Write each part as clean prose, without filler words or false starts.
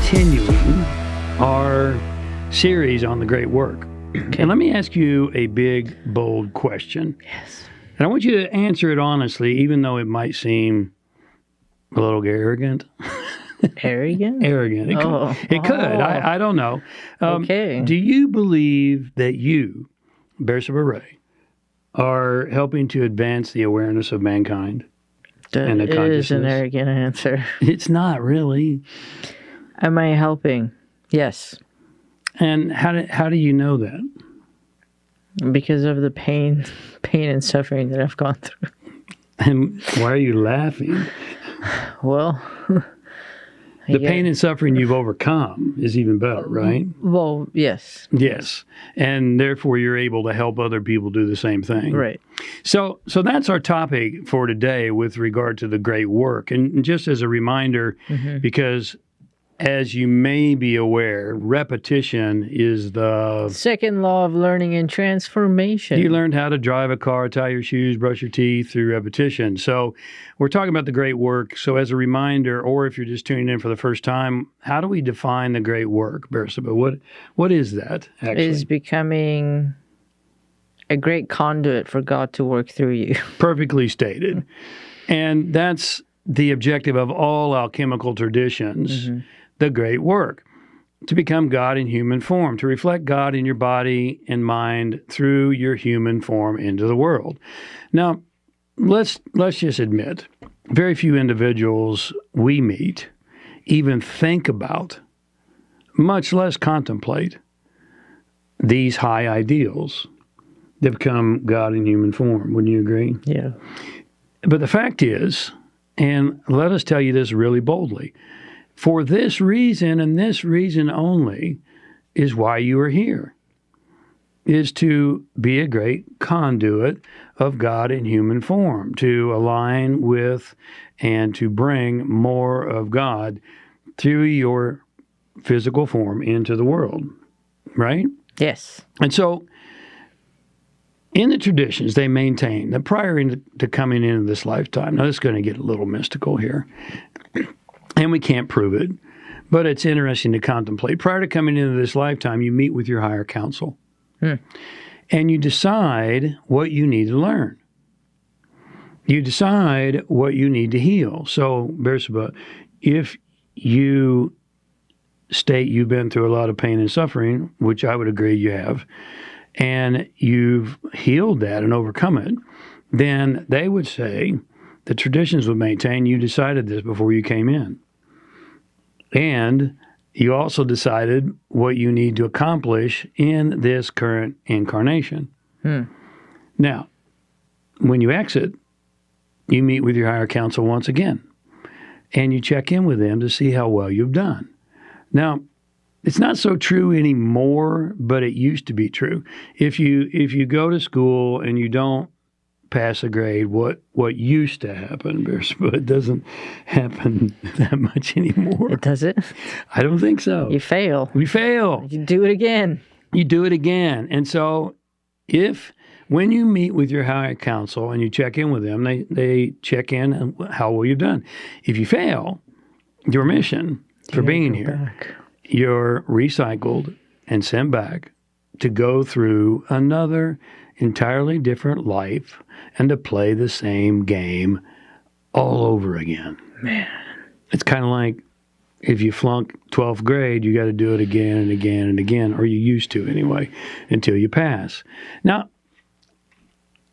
continuing our series on the great work. Okay. And let me ask you a big, bold question. Yes. And I want you to answer it honestly, even though it might seem a little arrogant. Arrogant? Arrogant. It could. I don't know. Okay. Do you believe that you, Bersaba Ray, are helping to advance the awareness of mankind? And the That is an consciousness? arrogant answer. It's not really. Am I helping? Yes. And how do you know that? Because of the pain and suffering that I've gone through. And why are you laughing? Well, The pain and suffering you've overcome is even better, right? Well, yes. Yes. And therefore you're able to help other people do the same thing. Right. So that's our topic for today with regard to the great work. And just as a reminder, because as you may be aware, repetition is the... Second law of learning and transformation. You learned how to drive a car, tie your shoes, brush your teeth through repetition. So we're talking about the great work. So as a reminder, or if you're just tuning in for the first time, how do we define the great work, Bersaba? What is that, actually? Is becoming a great conduit for God to work through you. Perfectly stated. And that's the objective of all alchemical traditions, the great work. To become God in human form, to reflect God in your body and mind through your human form into the world. Now, let's just admit, very few individuals we meet even think about, much less contemplate, these high ideals that become God in human form. Wouldn't you agree? Yeah. But the fact is, and let us tell you this really boldly, for this reason and this reason only is why you are here, is to be a great conduit of God in human form, to align with and to bring more of God through your physical form into the world, right? Yes. And so in the traditions, they maintain that prior to coming into this lifetime, now this is going to get a little mystical here, and we can't prove it, but it's interesting to contemplate. Prior to coming into this lifetime, you meet with your higher counsel, and you decide what you need to learn. You decide what you need to heal. So, Bersaba, if you state you've been through a lot of pain and suffering, which I would agree you have, and you've healed that and overcome it, then they would say, the traditions would maintain you decided this before you came in. And you also decided what you need to accomplish in this current incarnation. Now, when you exit, you meet with your higher counsel once again, and you check in with them to see how well you've done. Now, it's not so true anymore, but it used to be true. If you go to school and you don't pass a grade, what used to happen, but it doesn't happen that much anymore. Does it? I don't think so. You fail. We fail. You do it again. You do it again. And so when you meet with your higher counsel and you check in with them, they check in on how well you've done. If you fail, your mission for being here, you're recycled and sent back to go through another entirely different life and to play the same game all over again. Man. It's kind of like if you flunk 12th grade, you got to do it again and again and again, or you used to anyway, until you pass. Now,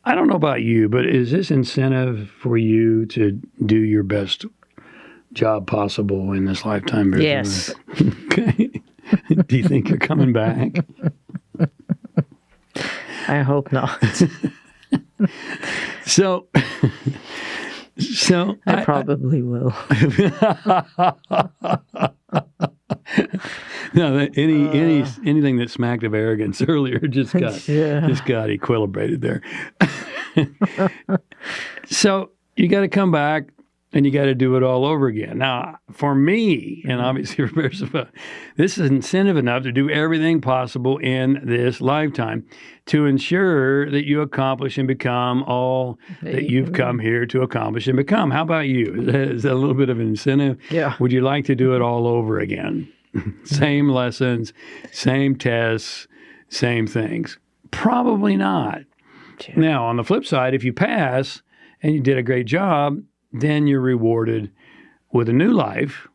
I don't know about you, but is this incentive for you to do your best job possible in this lifetime? Yes. Okay. Do you think you're coming back? I hope not. So I probably will. No, anything that smacked of arrogance earlier just got equilibrated there. So you got to come back and you got to do it all over again. Now, for me, and obviously for Bersaba, this is incentive enough to do everything possible in this lifetime to ensure that you accomplish and become all that you've come here to accomplish and become. How about you? Is that a little bit of an incentive? Yeah. Would you like to do it all over again? Same lessons, same tests, same things? Probably not. Yeah. Now, on the flip side, if you pass and you did a great job, then you're rewarded with a new life.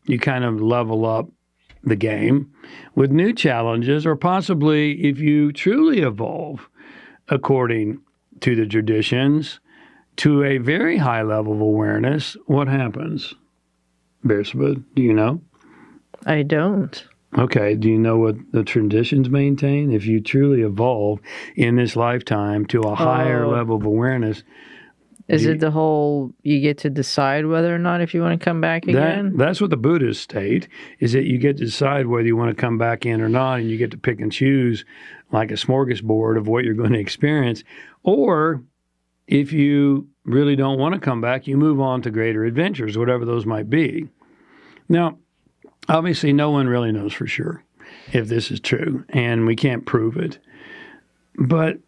You kind of level up the game with new challenges, or possibly if you truly evolve according to the traditions to a very high level of awareness, what happens? Beersheba, do you know? I don't. Okay, do you know what the traditions maintain? If you truly evolve in this lifetime to a higher level of awareness, is it the whole you get to decide whether or not if you want to come back again? That's what the Buddhists state, is that you get to decide whether you want to come back in or not, and you get to pick and choose like a smorgasbord of what you're going to experience. Or if you really don't want to come back, you move on to greater adventures, whatever those might be. Now, obviously, no one really knows for sure if this is true, and we can't prove it. But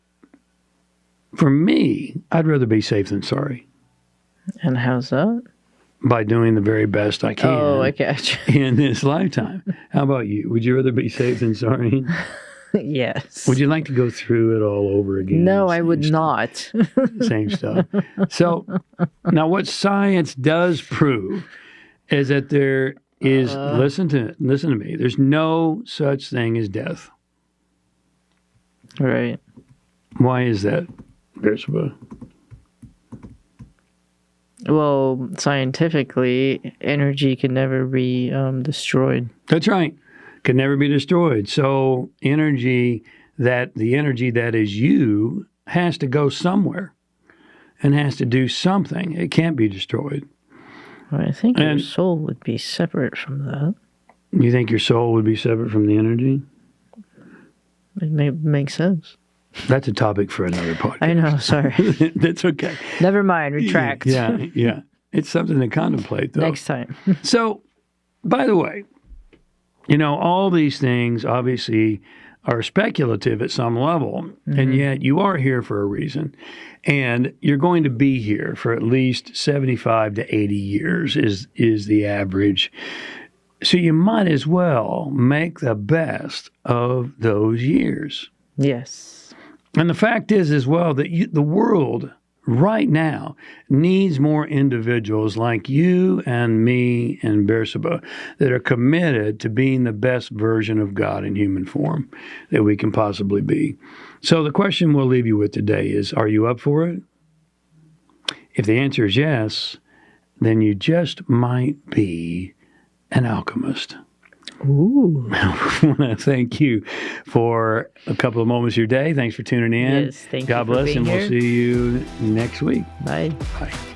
for me, I'd rather be safe than sorry. And how's that? By doing the very best I can. Oh, I catch. In this lifetime. How about you? Would you rather be safe than sorry? Yes. Would you like to go through it all over again? No, I would not. Same stuff. So now what science does prove is that there is, listen to me, there's no such thing as death. Right. Why is that, Beersheba? Well, scientifically, energy can never be destroyed. That's right. Can never be destroyed. So the energy that is you has to go somewhere and has to do something. It can't be destroyed. Well, I think your soul would be separate from that. You think your soul would be separate from the energy? It makes sense. That's a topic for another podcast. I know, sorry. That's okay. Never mind, retract. Yeah. It's something to contemplate, though. Next time. So, by the way, all these things obviously are speculative at some level, and yet you are here for a reason. And you're going to be here for at least 75 to 80 years is the average. So you might as well make the best of those years. Yes. And the fact is as well that the world right now needs more individuals like you and me and Beersheba that are committed to being the best version of God in human form that we can possibly be. So the question we'll leave you with today is, are you up for it? If the answer is yes, then you just might be an alchemist. Ooh. I want to thank you for a couple of moments of your day. Thanks for tuning in. Yes, thank you God for bless, being and here. we'll see you next week. Bye. Bye.